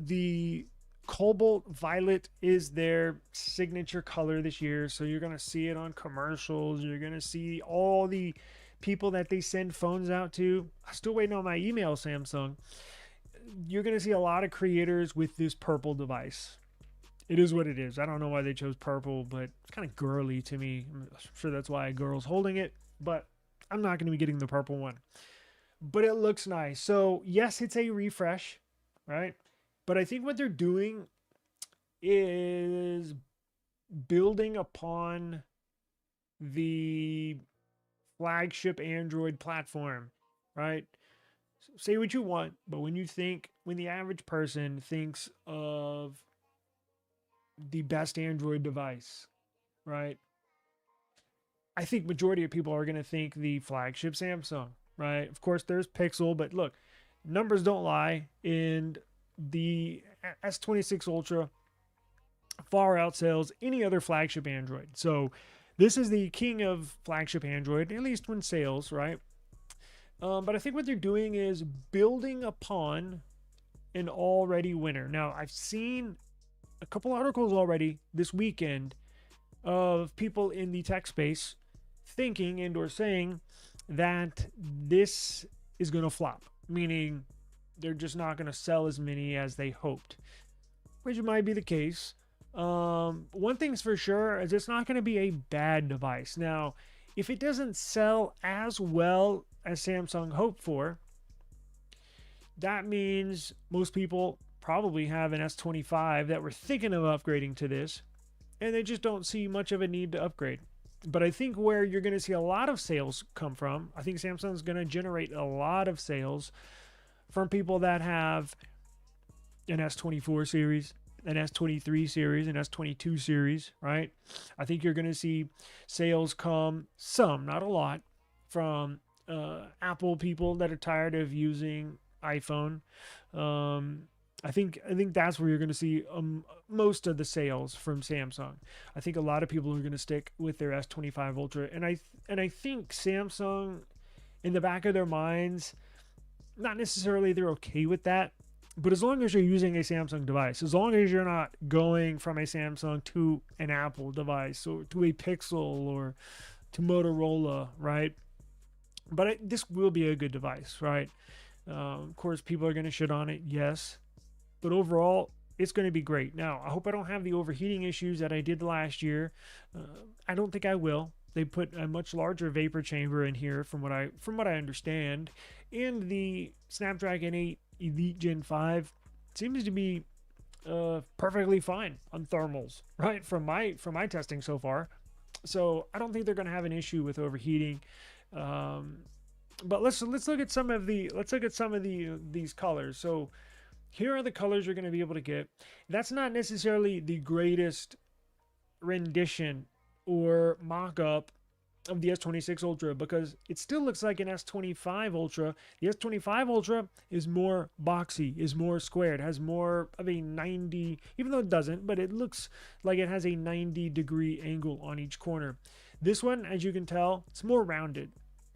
The cobalt violet is their signature color this year, so you're going to see it on commercials. You're going to see all the people that they send phones out to. I'm still waiting on my email, Samsung. You're going to see a lot of creators with this purple device. It is what it is. I don't know why they chose purple, but it's kind of girly to me. I'm sure that's why a girl's holding it, but I'm not going to be getting the purple one. But it looks nice. So, yes, it's a refresh, right? But I think what they're doing is building upon the flagship Android platform, right? Say what you want, but when the average person thinks of the best Android device, right? I think majority of people are going to think the flagship Samsung, right? Of course, there's Pixel, but look, numbers don't lie. And the S26 Ultra far outsells any other flagship Android. So this is the king of flagship Android, at least when sales, right? But I think what they're doing is building upon an already winner. Now, I've seen a couple articles already this weekend of people in the tech space thinking and or saying that this is going to flop, meaning they're just not going to sell as many as they hoped, which might be the case. One thing's for sure is it's not going to be a bad device. Now, if it doesn't sell as well as Samsung hoped for, that means most people probably have an S25 that were thinking of upgrading to this, and they just don't see much of a need to upgrade. But I think where you're going to see a lot of sales come from, I think Samsung's going to generate a lot of sales from people that have an S24 series, an S23 series, an S22 series, right? I think you're going to see sales come, some, not a lot, from Apple people that are tired of using iPhone. I think that's where you're going to see most of the sales from Samsung. I think a lot of people are going to stick with their S25 Ultra, and I think Samsung, in the back of their minds, not necessarily they're okay with that, but as long as you're using a Samsung device, as long as you're not going from a Samsung to an Apple device or to a Pixel or to Motorola, right? But this will be a good device, right? Of course, people are going to shit on it, yes. But overall, it's going to be great. Now, I hope I don't have the overheating issues that I did last year. I don't think I will. They put a much larger vapor chamber in here, from what I understand, and the Snapdragon 8 Elite Gen 5 seems to be perfectly fine on thermals, right? From my testing so far. So I don't think they're going to have an issue with overheating. But let's look at some of these colors. So here are the colors you're going to be able to get. That's not necessarily the greatest rendition or mock-up of the S26 Ultra, because it still looks like an S25 Ultra. The S25 Ultra is more boxy, is more squared, has more of a 90, even though it doesn't, but it looks like it has a 90-degree angle on each corner. This one, as you can tell, it's more rounded,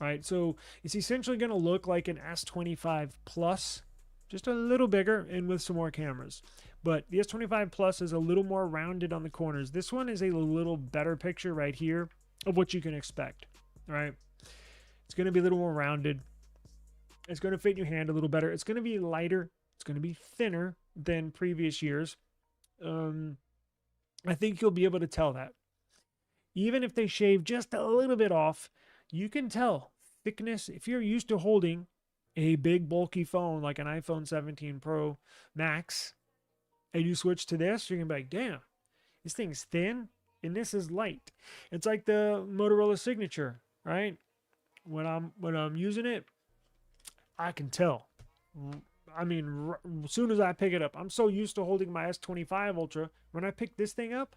right? So it's essentially going to look like an S25 Plus, just a little bigger and with some more cameras. But the S25 Plus is a little more rounded on the corners. This one is a little better picture right here of what you can expect, right? It's going to be a little more rounded. It's going to fit your hand a little better. It's going to be lighter. It's going to be thinner than previous years. I think you'll be able to tell that. Even if they shave just a little bit off, you can tell thickness. If you're used to holding a big bulky phone like an iPhone 17 Pro Max, and you switch to this, you're gonna be like, damn, this thing's thin and this is light. It's like the Motorola Signature, right? When I'm using it, I can tell. I mean, as soon as I pick it up, I'm so used to holding my S25 Ultra. When I pick this thing up,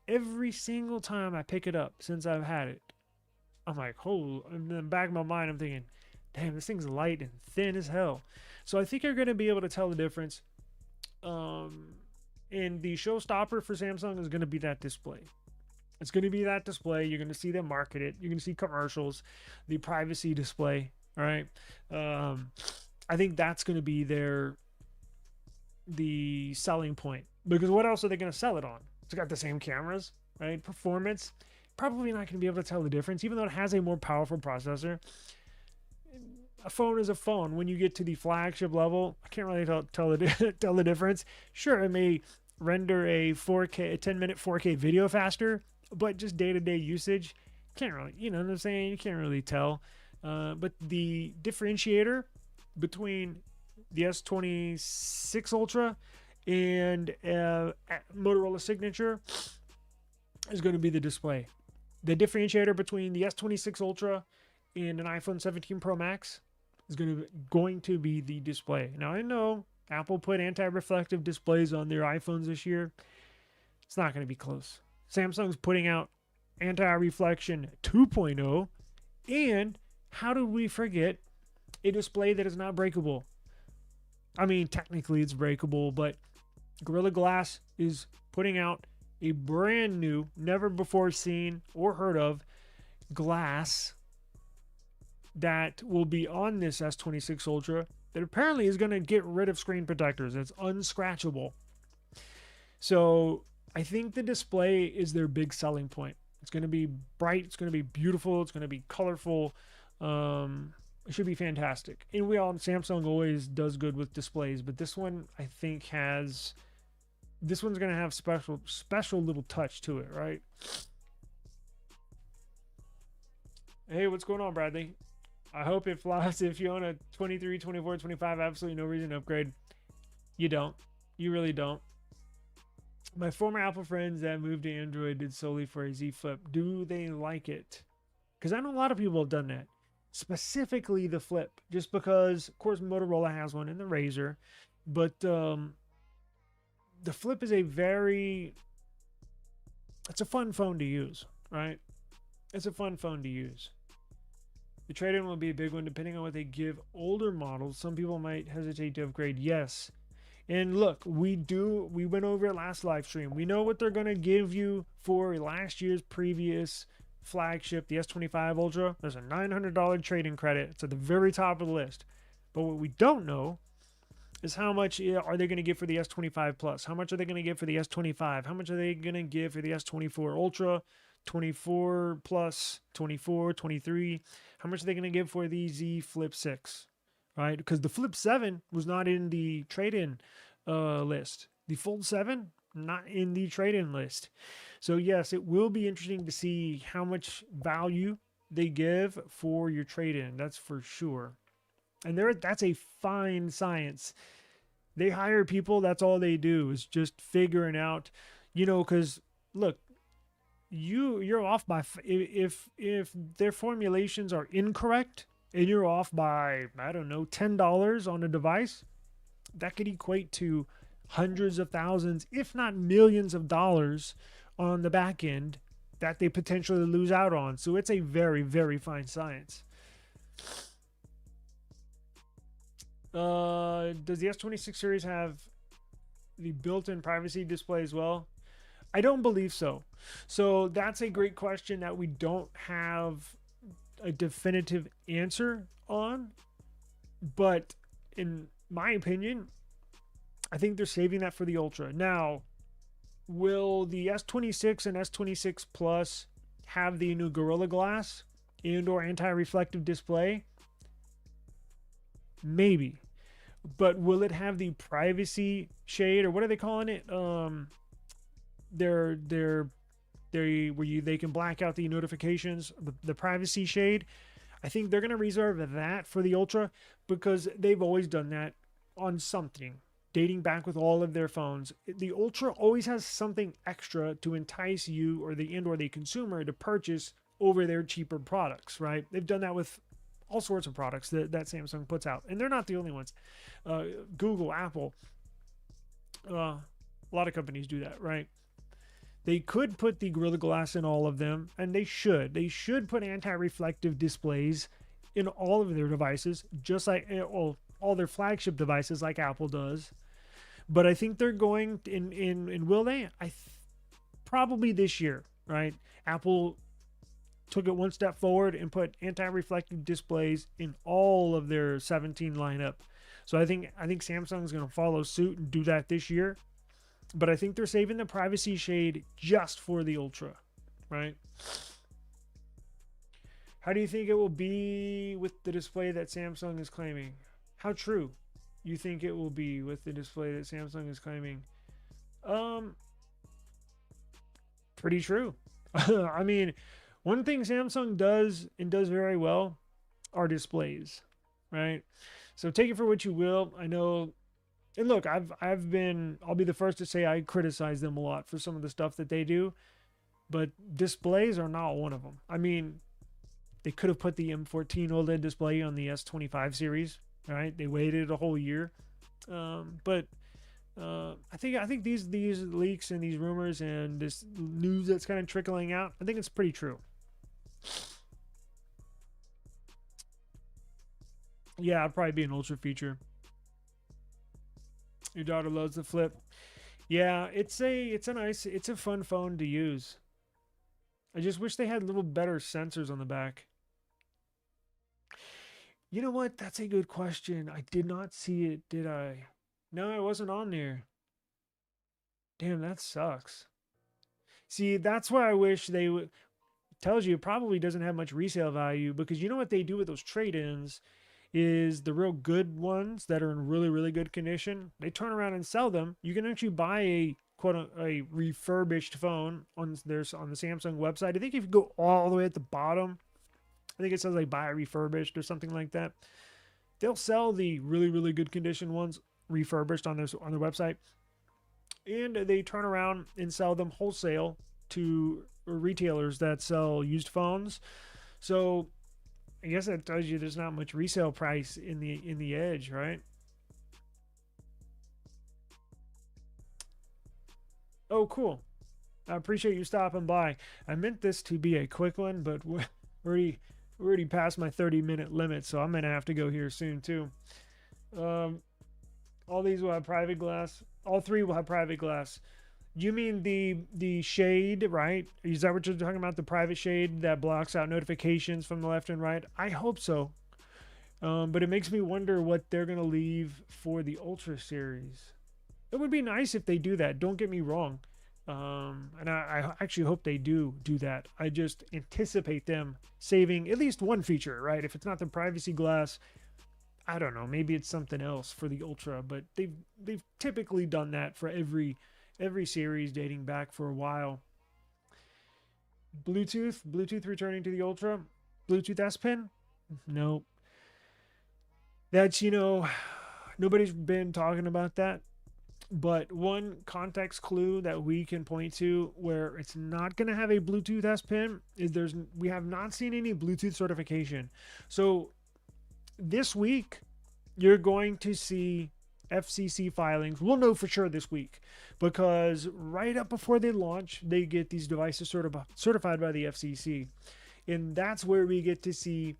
every single time I pick it up since I've had it, I'm like, oh, in the back of my mind, I'm thinking, damn, this thing's light and thin as hell. So I think you're going to be able to tell the difference. And the showstopper for Samsung is going to be that display. It's going to be that display. You're going to see them market it. You're going to see commercials, the privacy display. All right. I think that's going to be their the selling point, because what else are they going to sell it on? It's got the same cameras, right? Performance, probably not going to be able to tell the difference, even though it has a more powerful processor. A phone is a phone. When you get to the flagship level, I can't really tell the difference. Sure, it may render a 10-minute 4K video faster, but just day-to-day usage, can't really, you know what I'm saying? You can't really tell. But the differentiator between the S26 Ultra and Motorola Signature is going to be the display. The differentiator between the S26 Ultra and an iPhone 17 Pro Max is going to be the display. Now, I know Apple put anti-reflective displays on their iPhones this year. It's not going to be close. Samsung's putting out anti-reflection 2.0, and how did we forget a display that is not breakable? I mean, technically it's breakable, but Gorilla Glass is putting out a brand new, never before seen or heard of glass that will be on this S26 Ultra that apparently is going to get rid of screen protectors. It's unscratchable. So I think the display is their big selling point. It's going to be bright. It's going to be beautiful. It's going to be colorful. It should be fantastic. And Samsung always does good with displays, but this one I think this one's going to have special little touch to it, right? Hey, what's going on, Bradley? I hope it flies. If you own a 23, 24, 25, absolutely no reason to upgrade. You don't. You really don't. My former Apple friends that moved to Android did solely for a Z Flip. Do they like it? Because I know a lot of people have done that. Specifically the Flip. Just because, of course, Motorola has one and the Razr. But the Flip is it's a fun phone to use, right? It's a fun phone to use. The trade-in will be a big one depending on what they give older models. Some people might hesitate to upgrade. Yes. And look, we went over it last live stream. We know what they're going to give you for last year's previous flagship, the S25 Ultra. There's a $900 trade-in credit. It's at the very top of the list. But what we don't know is how much are they going to give for the S25 Plus? How much are they going to give for the S25? How much are they going to give for the S24 Ultra, 24 Plus, 24, 23? How much are they going to give for the Z Flip 6? Right? Because the Flip 7 was not in the trade-in list. The Fold 7, not in the trade-in list. So yes, it will be interesting to see how much value they give for your trade-in. That's for sure. And that's a fine science. They hire people. That's all they do is just figuring out, because look, you're off by, if their formulations are incorrect and you're off by, I don't know, $10 on a device, that could equate to hundreds of thousands, if not millions of dollars on the back end that they potentially lose out on. So it's a very, very fine science. Does the S26 series have the built-in privacy display as well? I don't believe so. So that's a great question that we don't have a definitive answer on. But in my opinion, I think they're saving that for the Ultra. Now, will the S26 and S26 Plus have the new Gorilla Glass and or anti-reflective display? Maybe. But will it have the privacy shade, or what are they calling it? They can black out the notifications, the privacy shade. I think they're going to reserve that for the Ultra because they've always done that on something dating back with all of their phones. The Ultra always has something extra to entice you or the consumer to purchase over their cheaper products, right? They've done that with all sorts of products that Samsung puts out, and they're not the only ones. Google, Apple, a lot of companies do that, right? They could put the Gorilla Glass in all of them, and they should. They should put anti-reflective displays in all of their devices, just like all their flagship devices, like Apple does. But I think they're going in will they? Probably this year, right? Apple took it one step forward and put anti-reflective displays in all of their 17 lineup. So I think Samsung's going to follow suit and do that this year. But I think they're saving the privacy shade just for the Ultra, right? How do you think it will be with the display that Samsung is claiming? How true you think it will be with the display that Samsung is claiming? Pretty true. I mean, one thing Samsung does and does very well are displays, right? So take it for what you will. I know, and look, I'll be the first to say I criticize them a lot for some of the stuff that they do, but displays are not one of them. I mean, they could have put the M14 OLED display on the S25 series, right? They waited a whole year, but I think these leaks and these rumors and this news that's kind of trickling out, I think it's pretty true. Yeah, it'd probably be an Ultra feature. Your daughter loves the Flip. Yeah, it's a fun phone to use. I just wish they had little better sensors on the back. You know what? That's a good question. I did not see it, did I? No, it wasn't on there. Damn, that sucks. See, that's why I wish they would. Tells you it probably doesn't have much resale value, because you know what they do with those trade-ins is the real good ones that are in really, really good condition, they turn around and sell them. You can actually buy a a refurbished phone on the Samsung website. I think if you go all the way at the bottom, I think it says like buy a refurbished or something like that. They'll sell the really, really good condition ones refurbished on their website, and they turn around and sell them wholesale to retailers that sell used phones. So I guess that tells you there's not much resale price in the edge, right? Oh, cool. I appreciate you stopping by. I meant this to be a quick one, but we're already past my 30-minute limit, so I'm gonna have to go here soon too. All these will have private glass. All three will have private glass. You mean the shade, right? Is that what you're talking about? The private shade that blocks out notifications from the left and right? I hope so. But it makes me wonder what they're going to leave for the Ultra series. It would be nice if they do that. Don't get me wrong. And I actually hope they do that. I just anticipate them saving at least one feature, right? If it's not the privacy glass, I don't know. Maybe it's something else for the Ultra. But they've typically done that for every series dating back for a while. Bluetooth returning to the Ultra. Bluetooth S Pen? No. That's, nobody's been talking about that. But one context clue that we can point to where it's not going to have a Bluetooth S Pen is we have not seen any Bluetooth certification. So this week, you're going to see FCC filings. We'll know for sure this week, because right up before they launch, they get these devices certified by the FCC, and that's where we get to see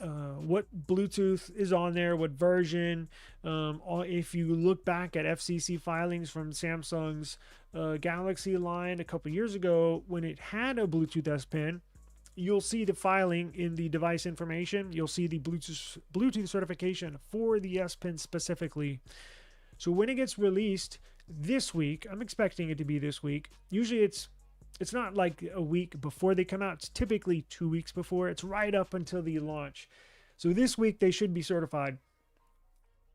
what Bluetooth is on there, what version. If you look back at FCC filings from Samsung's Galaxy line a couple years ago, when it had a Bluetooth S Pen, you'll see the filing in the device information. You'll see the Bluetooth certification for the S Pen specifically. So when it gets released this week, I'm expecting it to be this week. Usually it's not like a week before they come out. It's typically 2 weeks before. It's right up until the launch. So this week they should be certified.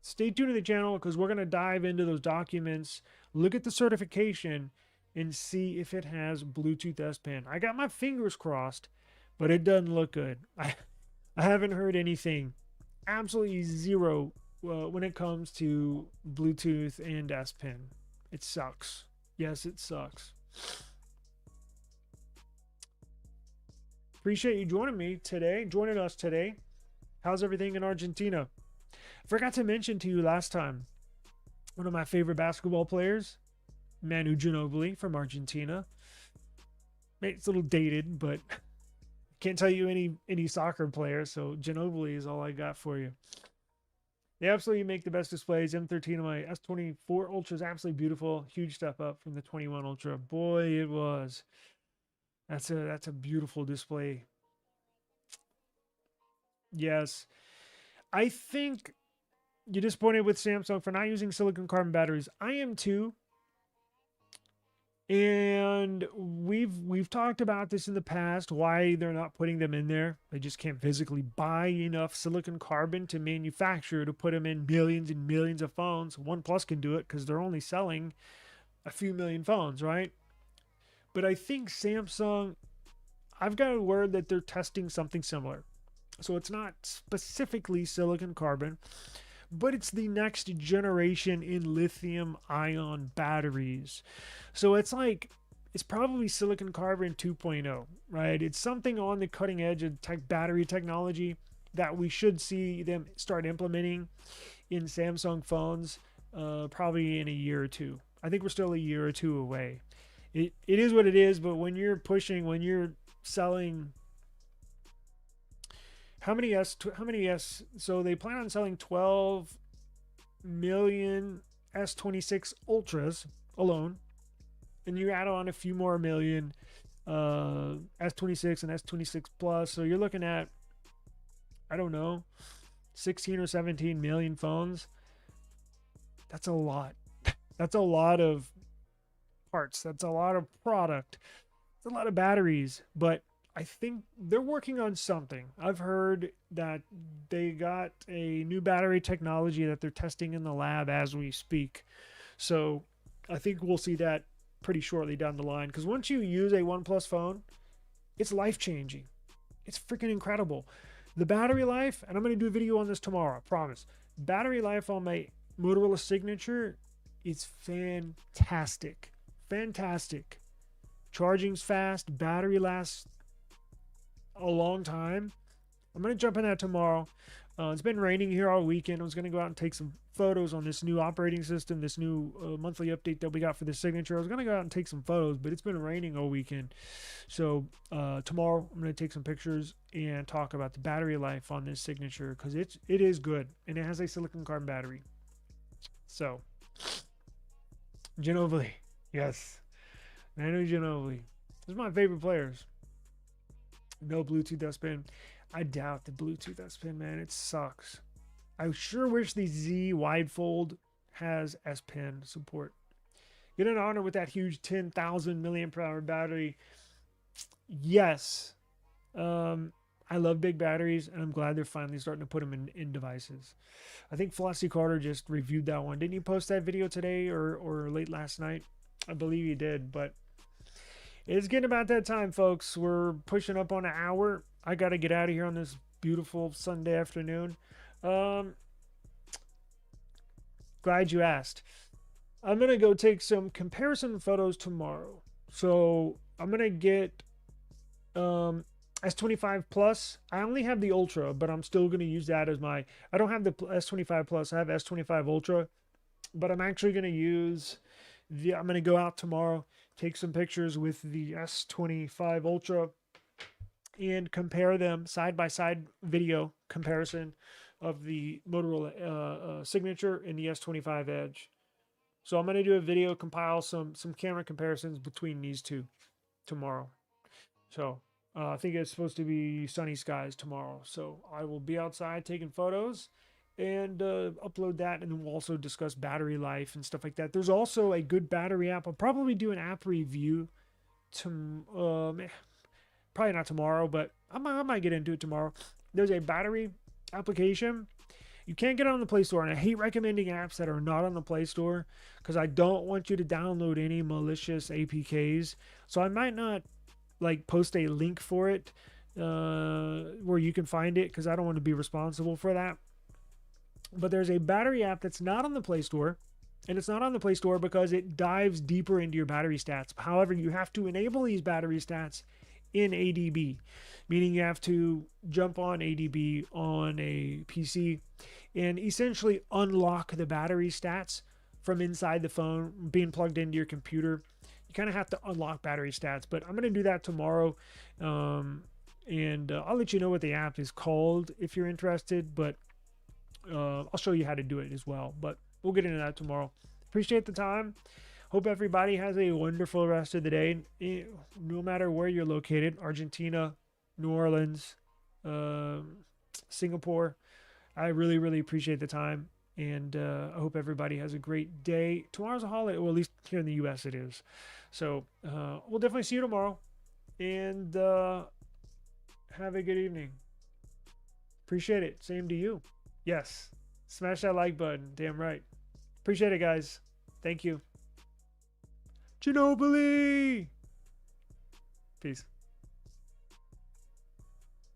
Stay tuned to the channel, because we're going to dive into those documents, look at the certification, and see if it has Bluetooth S Pen. I got my fingers crossed, but it doesn't look good. I haven't heard anything. Absolutely zero when it comes to Bluetooth and S Pen. It sucks. Yes, it sucks. Appreciate you joining us today. How's everything in Argentina? Forgot to mention to you last time, one of my favorite basketball players, Manu Ginobili from Argentina. It's a little dated, but can't tell you any soccer player, so Ginobili is all I got for you. They absolutely make the best displays. M13 on my S24 Ultra is absolutely beautiful. Huge step up from the 21 Ultra. Boy, it was. That's a beautiful display. Yes. I think you're disappointed with Samsung for not using silicon carbon batteries. I am too. And we've talked about this in the past, why they're not putting them in there. They just can't physically buy enough silicon carbon to manufacture to put them in millions and millions of phones. OnePlus can do it because they're only selling a few million phones, right? But I think Samsung, I've got a word that they're testing something similar. So it's not specifically silicon carbon, but it's the next generation in lithium ion batteries. So it's like, it's probably silicon carbon 2.0, right? It's something on the cutting edge of battery technology that we should see them start implementing in Samsung phones probably in a year or two. I think we're still a year or two away. It is what it is, but when you're selling how many S, so they plan on selling 12 million S26 Ultras alone, and you add on a few more million S26 and S26 Plus, so you're looking at, I don't know, 16 or 17 million phones. That's a lot. That's a lot of parts. That's a lot of product. It's a lot of batteries, but I think they're working on something. I've heard that they got a new battery technology that they're testing in the lab as we speak. So I think we'll see that pretty shortly down the line. Because once you use a OnePlus phone, it's life-changing. It's freaking incredible. The battery life, and I'm going to do a video on this tomorrow, I promise. Battery life on my Motorola Signature is fantastic. Fantastic. Charging's fast. Battery lasts a long time. I'm going to jump in that tomorrow. It's been raining here all weekend. I was going to go out and take some photos on this new operating system, this new monthly update that we got for the Signature. I was going to go out and take some photos, but it's been raining all weekend. So tomorrow I'm going to take some pictures and talk about the battery life on this Signature, because it is good, and it has a silicon carbon battery. So Ginobili, yes, Manu Ginobili. This is my favorite players. No Bluetooth S Pen. I doubt the Bluetooth S Pen, man. It sucks. I sure wish the Z Wide Fold has S Pen support. Get an Honor with that huge 10,000 milliamp hour battery. Yes. I love big batteries, and I'm glad they're finally starting to put them in devices. I think Flossie Carter just reviewed that one. Didn't you post that video today or late last night? I believe you did, but it's getting about that time, folks. We're pushing up on an hour. I got to get out of here on this beautiful Sunday afternoon. Glad you asked. I'm going to go take some comparison photos tomorrow. So I'm going to get S25 Plus. I only have the Ultra, but I'm still going to use that as my... I don't have the S25 Plus. I have S25 Ultra. But I'm actually going to use... I'm going to go out tomorrow, take some pictures with the S25 Ultra, and compare them side-by-side video comparison of the Motorola Signature and the S25 Edge. So I'm going to do a video, compile some camera comparisons between these two tomorrow. So I think it's supposed to be sunny skies tomorrow. So I will be outside taking photos and upload that, and then we'll also discuss battery life and stuff like that. There's also a good battery app. I'll probably do an app review probably not tomorrow, but I might get into it tomorrow. There's a battery application. You can't get it on the Play Store, and I hate recommending apps that are not on the Play Store because I don't want you to download any malicious APKs. So I might not like post a link for it where you can find it, because I don't want to be responsible for that. But there's a battery app that's not on the Play Store, and it's not on the Play Store because it dives deeper into your battery stats. However, you have to enable these battery stats in ADB, meaning you have to jump on ADB on a PC and essentially unlock the battery stats from inside the phone being plugged into your computer. You kind of have to unlock battery stats, but I'm going to do that tomorrow. And I'll let you know what the app is called if you're interested, but I'll show you how to do it as well, but we'll get into that tomorrow. Appreciate the time. Hope everybody has a wonderful rest of the day, no matter where you're located. Argentina, New Orleans, Singapore. I really, really appreciate the time, And I hope everybody has a great day. Tomorrow's a holiday, well, at least here in the U.S. it is. So we'll definitely see you tomorrow. And have a good evening. Appreciate it. Same to you. Yes. Smash that like button. Damn right. Appreciate it, guys. Thank you. Ginobili! Peace.